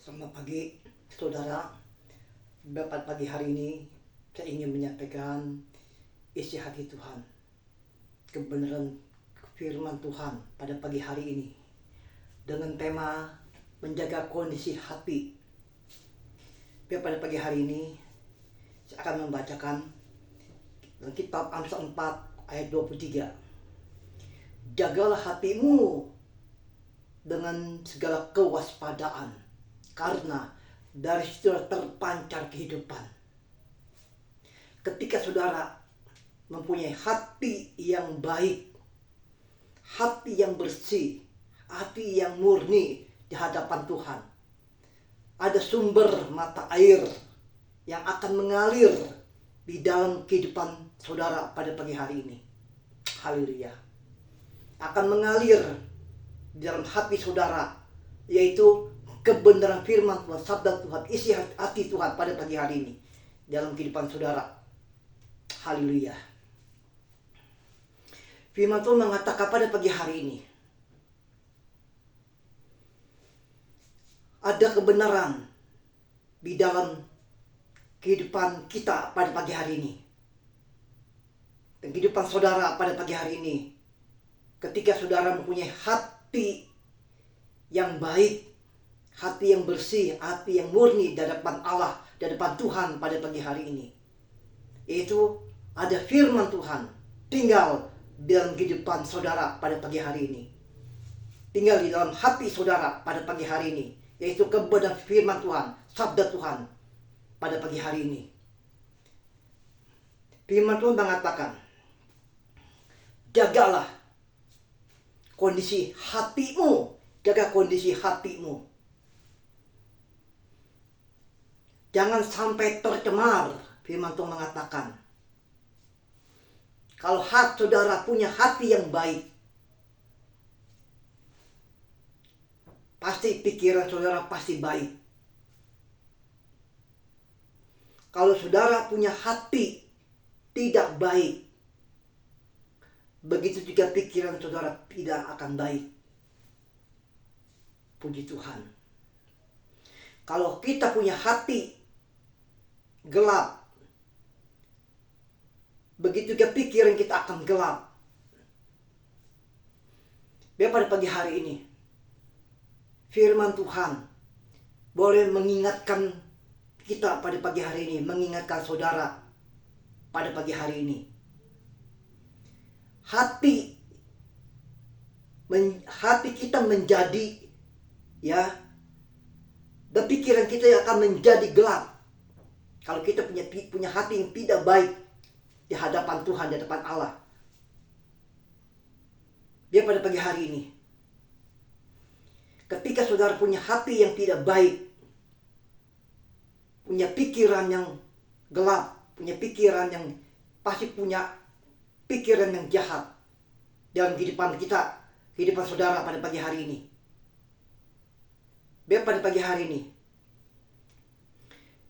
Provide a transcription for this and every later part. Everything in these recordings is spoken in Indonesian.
Selamat pagi, saudara. Pada pagi hari ini, saya ingin menyampaikan isi hati Tuhan, kebenaran firman Tuhan pada pagi hari ini, dengan tema menjaga kondisi hati. Pada pagi hari ini, saya akan membacakan dalam kitab Amsal 4 ayat 23. Jagalah hatimu dengan segala kewaspadaan, karena dari situ terpancar kehidupan. Ketika saudara mempunyai hati yang baik, hati yang bersih, hati yang murni di hadapan Tuhan, ada sumber mata air yang akan mengalir di dalam kehidupan saudara pada pagi hari ini. Haleluya. Akan mengalir di dalam hati saudara, yaitu kebenaran firman Tuhan, sabda Tuhan, isi hati Tuhan pada pagi hari ini dalam kehidupan saudara. Haleluya. Firman Tuhan mengatakan pada pagi hari ini ada kebenaran di dalam kehidupan kita pada pagi hari ini, dan kehidupan saudara pada pagi hari ini. Ketika saudara mempunyai hati yang baik, hati yang bersih, hati yang murni di hadapan Allah, di hadapan Tuhan pada pagi hari ini, yaitu ada firman Tuhan tinggal dalam kehidupan saudara pada pagi hari ini, tinggal di dalam hati saudara pada pagi hari ini, yaitu kebenaran firman Tuhan, sabda Tuhan pada pagi hari ini. Firman Tuhan mengatakan, jagalah kondisi hatimu, jaga kondisi hatimu. Jangan sampai tercemar. Firman Tuhan mengatakan, kalau saudara punya hati yang baik, pasti pikiran saudara pasti baik. Kalau saudara punya hati tidak baik, begitu juga pikiran saudara tidak akan baik. Puji Tuhan. Kalau kita punya hati gelap, begitu juga pikiran kita akan gelap. Biar pada pagi hari ini, firman Tuhan boleh mengingatkan kita pada pagi hari ini, mengingatkan saudara pada pagi hari ini. Hati kita menjadi, ya, dan pikiran kita akan menjadi gelap kalau kita punya hati yang tidak baik di hadapan Tuhan, di hadapan Allah. Biar pada pagi hari ini, ketika saudara punya hati yang tidak baik, punya pikiran yang gelap, punya pikiran yang pasti punya pikiran yang jahat dalam kehidupan kita, kehidupan saudara pada pagi hari ini. Biar pada pagi hari ini,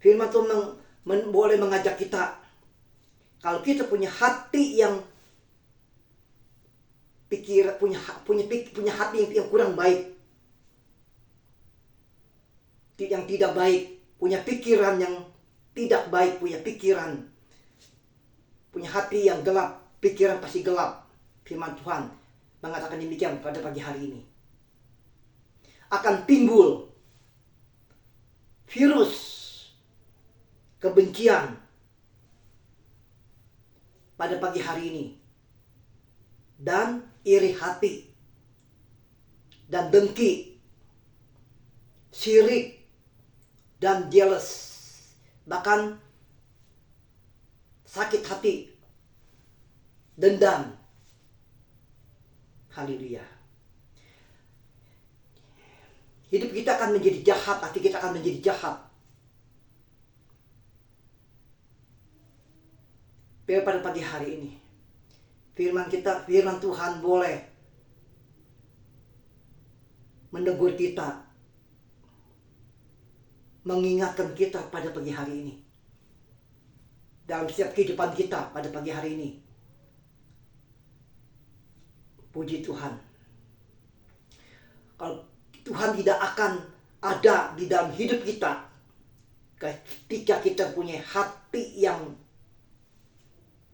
firman Tuhan boleh mengajak kita, kalau kita punya hati yang punya hati yang kurang baik, yang tidak baik, punya pikiran yang tidak baik, punya hati yang gelap, pikiran pasti gelap. Firman Tuhan mengatakan demikian pada pagi hari ini. Akan timbul virus kebencian pada pagi hari ini, dan iri hati, dan dengki, syirik, dan jealous, bahkan sakit hati, dendam. Haleluya. Hidup kita akan menjadi jahat, hati kita akan menjadi jahat. Pada pagi hari ini, firman Tuhan boleh menegur kita, mengingatkan kita pada pagi hari ini, dalam setiap kehidupan kita pada pagi hari ini. Puji Tuhan. Kalau Tuhan tidak akan ada di dalam hidup kita ketika kita punya hati yang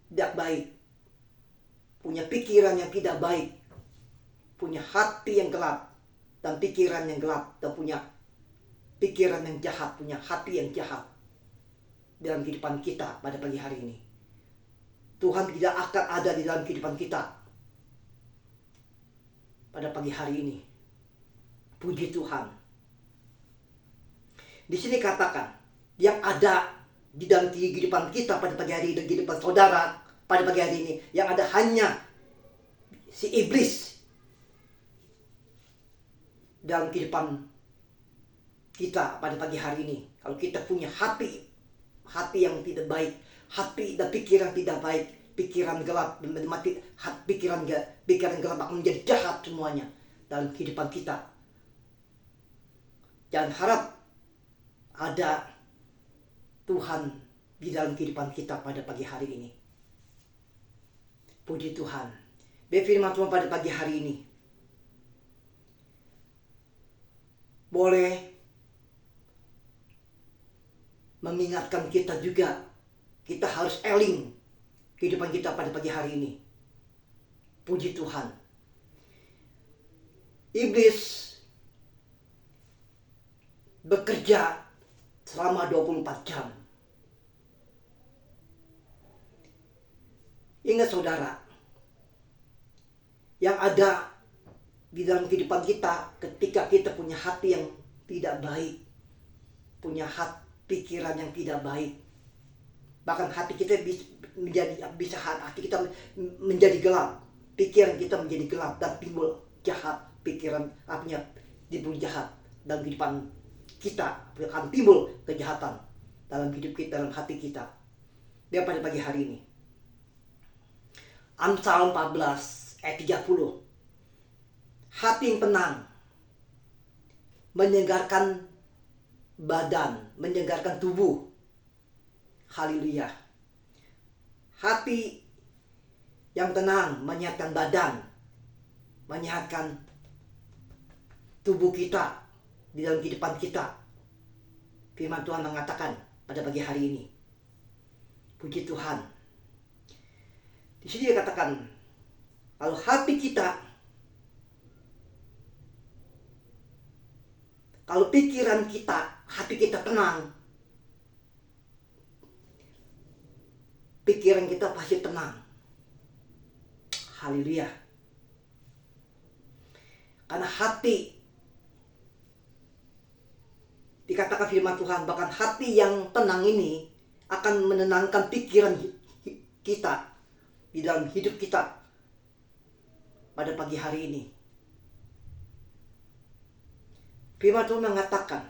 tidak baik, punya pikiran yang tidak baik, punya hati yang gelap dan pikiran yang gelap, dan punya pikiran yang jahat, punya hati yang jahat dalam kehidupan kita pada pagi hari ini. Tuhan tidak akan ada di dalam kehidupan kita pada pagi hari ini. Puji Tuhan. Di sini katakan, yang ada di dalam kehidupan kita pada pagi hari ini, dan kehidupan saudara pada pagi hari ini, yang ada hanya si iblis dalam kehidupan kita pada pagi hari ini. Kalau kita punya hati yang tidak baik, hati dan pikiran tidak baik, pikiran gelap, pikiran gelap akan menjadi jahat semuanya dalam kehidupan kita. Jangan harap ada Tuhan di dalam kehidupan kita pada pagi hari ini. Puji Tuhan. Firman Tuhan pada pagi hari ini boleh mengingatkan kita juga, kita harus eling kehidupan kita pada pagi hari ini. Puji Tuhan. Iblis bekerja selama 24 jam. Ingat saudara, yang ada di dalam kehidupan kita ketika kita punya hati yang tidak baik, punya pikiran yang tidak baik, bahkan hati kita hati kita menjadi gelap, pikiran kita menjadi gelap dan timbul jahat, pikiran timbul jahat dalam kehidupan kita, akan timbul kejahatan dalam hidup kita, dalam hati kita. Dia pada pagi hari ini, Amsal 14 ayat 30, hati yang tenang menyegarkan badan, menyegarkan tubuh. Haleluya. Hati yang tenang menyehatkan badan, menyehatkan tubuh kita di dalam kehidupan kita. Firman Tuhan mengatakan pada pagi hari ini. Puji Tuhan. Di sini dikatakan, kalau hati kita, kalau pikiran kita, hati kita tenang, pikiran kita pasti tenang. Haleluya. Karena hati, dikatakan firman Tuhan, bahkan hati yang tenang ini akan menenangkan pikiran kita di dalam hidup kita pada pagi hari ini. Firman Tuhan mengatakan,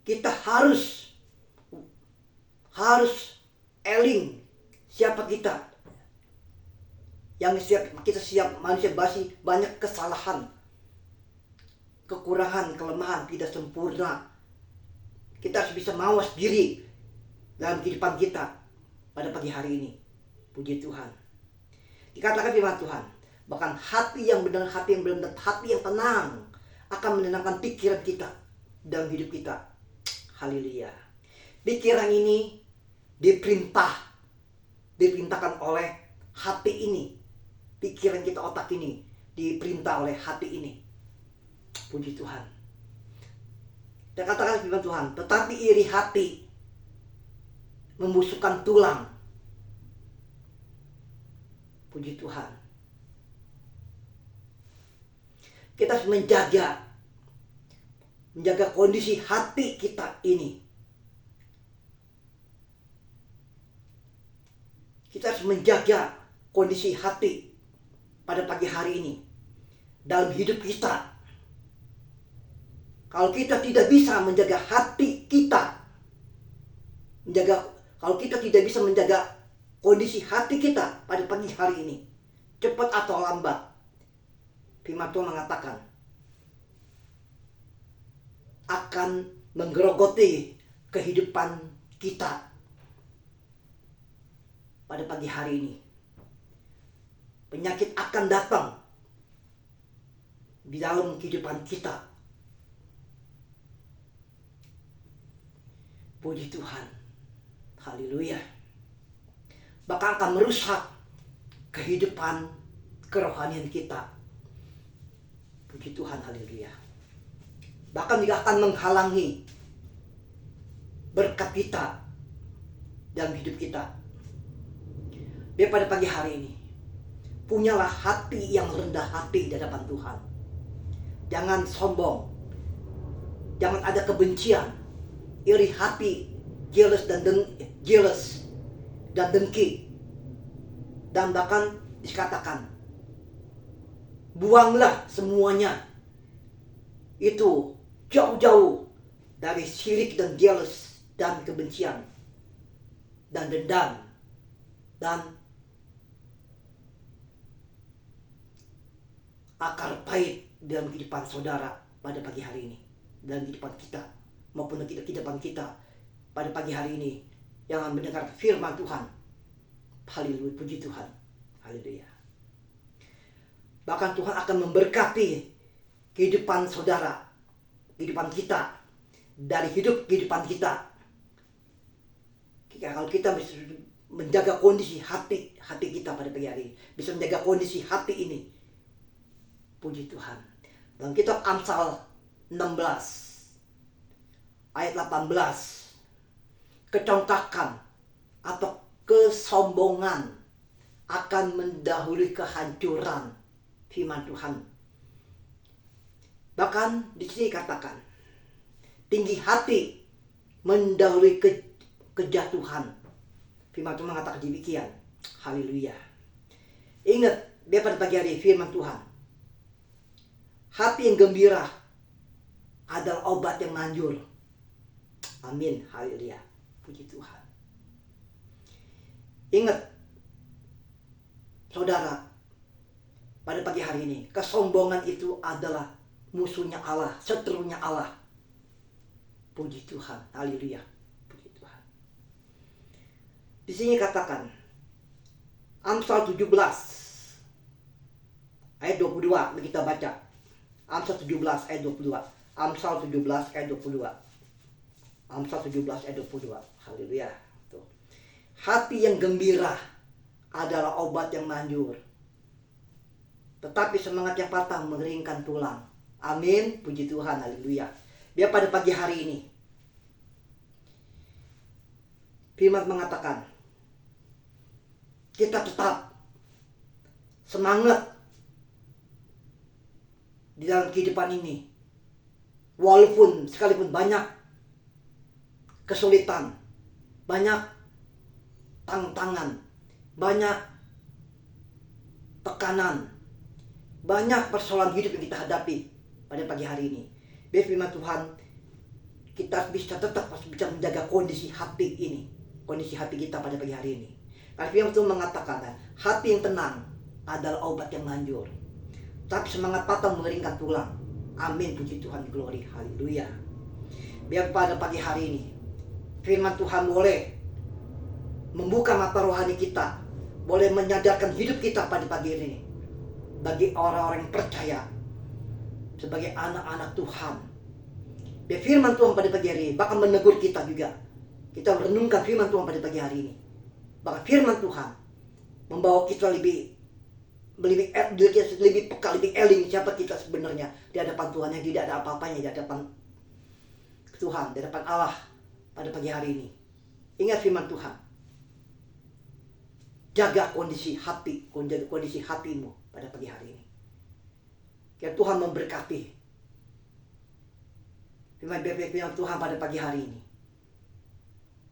kita harus eling siapa kita. Yang manusia masih banyak kesalahan, kekurangan, kelemahan, tidak sempurna. Kita harus bisa mawas diri dalam kehidupan kita pada pagi hari ini. Puji Tuhan. Dikatakan firman Tuhan, bahkan hati yang benar, hati yang tenang akan menenangkan pikiran kita dalam hidup kita. Haleluya. Pikiran ini diperintahkan oleh hati ini. Pikiran kita, otak ini diperintah oleh hati ini. Puji Tuhan. Dan katakan firman Tuhan, tetapi iri hati membusukkan tulang. Puji Tuhan. Kita harus menjaga kondisi hati kita ini. Kita harus menjaga kondisi hati pada pagi hari ini dalam hidup kita. Kalau kita tidak bisa menjaga hati kita, kalau kita tidak bisa menjaga kondisi hati kita pada pagi hari ini, cepat atau lambat, firman Tuhan mengatakan, akan menggerogoti kehidupan kita pada pagi hari ini. Penyakit akan datang di dalam kehidupan kita Puji Tuhan. Haleluya. Bahkan akan merusak kehidupan kerohanian kita. Puji Tuhan, haleluya. Bahkan juga akan menghalangi berkat kita dalam hidup kita. Biar pada pagi hari ini, punyalah hati yang rendah hati di hadapan Tuhan. Jangan sombong. Jangan ada kebencian, iri hati, jealous dan dengki. Dan bahkan dikatakan, buanglah semuanya itu jauh-jauh dari syirik dan jealous dan kebencian dan dendam dan akar pahit dalam kehidupan saudara pada pagi hari ini, dalam kehidupan kita maupun kehidupan kita pada pagi hari ini yang mendengar firman Tuhan. Haleluya, puji Tuhan. Haleluya. Bahkan Tuhan akan memberkati kehidupan saudara, kehidupan kita, dari kehidupan kita. Kalau kita bisa menjaga kondisi hati kita pada pagi hari ini, bisa menjaga kondisi hati ini. Puji Tuhan. Dalam kitab Amsal 16 ayat 18, kecongkakan atau kesombongan akan mendahului kehancuran. Firman Tuhan. Bahkan di sini katakan, tinggi hati mendahului kejatuhan. Firman Tuhan mengatakan demikian. Haleluya. Ingat, biar pada pagi hari firman Tuhan, hati yang gembira adalah obat yang manjur. Amin. Haleluya. Puji Tuhan. Ingat, saudara, pada pagi hari ini, kesombongan itu adalah musuhnya Allah, seterunya Allah. Puji Tuhan. Haleluya. Puji Tuhan. Di sini katakan, Amsal 17 ayat 22, kita baca. Amsal 17 ayat 22. Amsal 17 ayat 22. Amsal 17 ayat 22. Haleluya. Tuh. Hati yang gembira adalah obat yang manjur, tetapi semangat yang patah mengeringkan tulang. Amin. Puji Tuhan. Haleluya. Biar pada pagi hari ini, firman mengatakan, kita tetap semangat di dalam kehidupan ini. Walaupun sekalipun banyak kesulitan, banyak tantangan, banyak tekanan, banyak persoalan hidup yang kita hadapi pada pagi hari ini. Biar firman Tuhan, kita bisa tetap bisa menjaga kondisi hati ini, kondisi hati kita pada pagi hari ini. Karena firman Tuhan mengatakan, hati yang tenang adalah obat yang manjur, tapi semangat patah mengeringkan tulang. Amin. Puji Tuhan. Glory. Haleluya. Biar pada pagi hari ini firman Tuhan boleh membuka mata rohani kita, boleh menyadarkan hidup kita pada pagi ini. Bagi orang-orang yang percaya sebagai anak-anak Tuhan, biar firman Tuhan pada pagi hari ini bahkan menegur kita juga. Kita merenungkan firman Tuhan pada pagi hari ini, bahkan firman Tuhan membawa kita lebih peka, lebih eling siapa kita sebenarnya di hadapan Tuhan, yang tidak ada apa-apanya di hadapan Tuhan, di hadapan Allah pada pagi hari ini. Ingat firman Tuhan. Jaga kondisi hatimu pada pagi hari ini. Biar Tuhan memberkati. Firman Tuhan pada pagi hari ini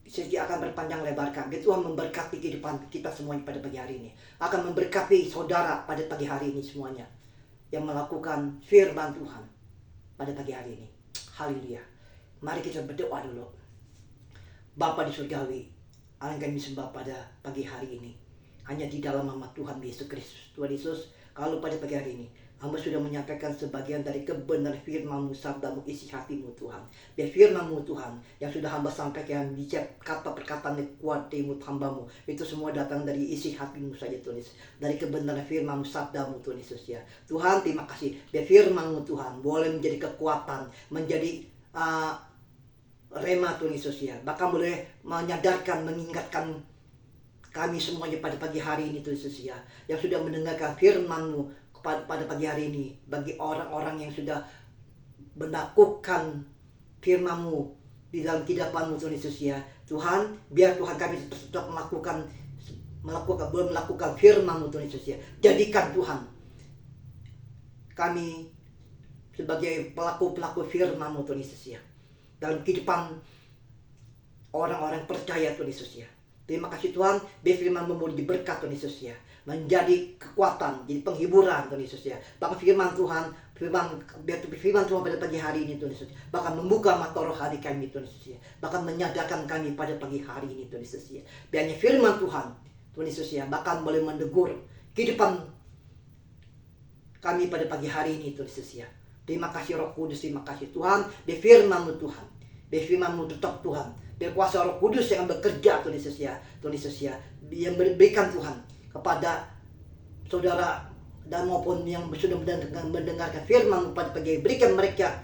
sehingga akan berpanjang lebarkan. Biar Tuhan memberkati kehidupan kita semuanya pada pagi hari ini. Akan memberkati saudara pada pagi hari ini semuanya yang melakukan firman Tuhan pada pagi hari ini. Haleluya. Mari kita berdoa dulu. Bapa di surgawi, Allah yang kami sembah pada pagi hari ini, hanya di dalam nama Tuhan Yesus Kristus. Tuhan Yesus, kalau pada pagi hari ini hamba sudah menyampaikan sebagian dari kebenaran firman-Mu, sabda-Mu, isi hati-Mu Tuhan. Biar firman-Mu Tuhan yang sudah hamba sampaikan di setiap kata perkataan kuat di mulut hamba-Mu, itu semua datang dari isi hati-Mu saja Tuhan Yesus. Dari kebenaran firman-Mu, sabda-Mu Tuhan Yesus ya. Tuhan, terima kasih. Biar firman-Mu Tuhan boleh menjadi kekuatan, menjadi rema Tuhan Yesus ya. Bahkan boleh menyadarkan, mengingatkan kami semuanya pada pagi hari ini Tuhan Yesus ya, yang sudah mendengarkan firman-Mu pada pagi hari ini. Bagi orang-orang yang sudah melakukan firman-Mu di dalam kehidupan-Mu Tuhan Yesus ya, Tuhan, biar Tuhan kami tetap melakukan firman-Mu Tuhan Yesus ya. Jadikan Tuhan kami sebagai pelaku firman-Mu Tuhan Yesus ya, dalam kehidupan orang-orang percaya Tuhan Yesus ya. Terima kasih Tuhan, biar firman-Mu menjadi berkat Tuhan Yesus ya, menjadi kekuatan, jadi penghiburan Tuhan Yesus ya. Bahkan firman Tuhan pada pagi hari ini Tuhan Yesus, bahkan membuka mata rohani kami Tuhan Yesus ya, bahkan menyadarkan kami pada pagi hari ini Tuhan Yesus ya. Biarnya firman Tuhan Yesus ya, bahkan boleh mendegur kehidupan kami pada pagi hari ini Tuhan Yesus ya. Terima kasih Roh Kudus, terima kasih Tuhan, biar firman-Mu Tuhan, biar firman-Mu tetap Tuhan, biar kuasa Roh Kudus yang bekerja Tuhan Yesus ya, yang berikan Tuhan kepada saudara dan maupun yang sudah mendengarkan firman-Mu pada pagi, berikan mereka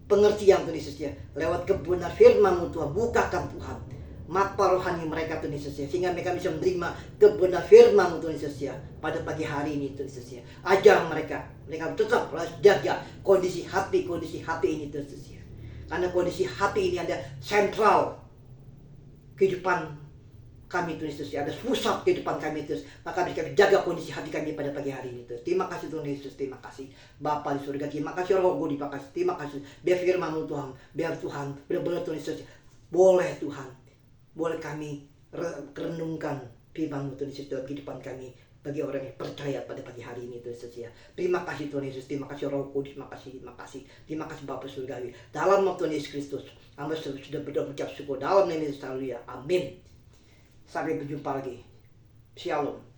pengertian Tuhan Yesus ya, lewat kebenaran firman-Mu Tuhan. Bukakan Tuhan mata rohani mereka Tuhan Yesus ya, sehingga mereka bisa menerima kebenaran firman-Mu Tuhan Yesus ya, pada pagi hari ini Tuhan Yesus ya. Ajar mereka tetap jaga kondisi hati ini Tuhan Yesus ya, karena kondisi hati ini ada sentral kehidupan kami Tuhan Yesus ya, ada pusat kehidupan kami Tuhan. Maka kami jaga kondisi hati kami pada pagi hari ini Tuhan. Terima kasih Tuhan Yesus, terima kasih Bapa di surga, terima kasih Roh Kudus, terima kasih biar firman-Mu Tuhan, biar Tuhan benar-benar Tuhan Yesus boleh Tuhan, boleh kami renungkan firman-Mu Tuhan Yesus dalam kehidupan kami bagi orang yang percaya pada pagi hari ini Tuhan Yesus ya. Terima kasih Tuhan Yesus, terima kasih Roh Kudus, terima kasih Bapa surgawi. Dalam nama Tuhan Yesus Kristus, hamba sudah berdoa mengucap syukur dalam nama Yesus, haleluya, amin. Sampai berjumpa lagi. Shalom.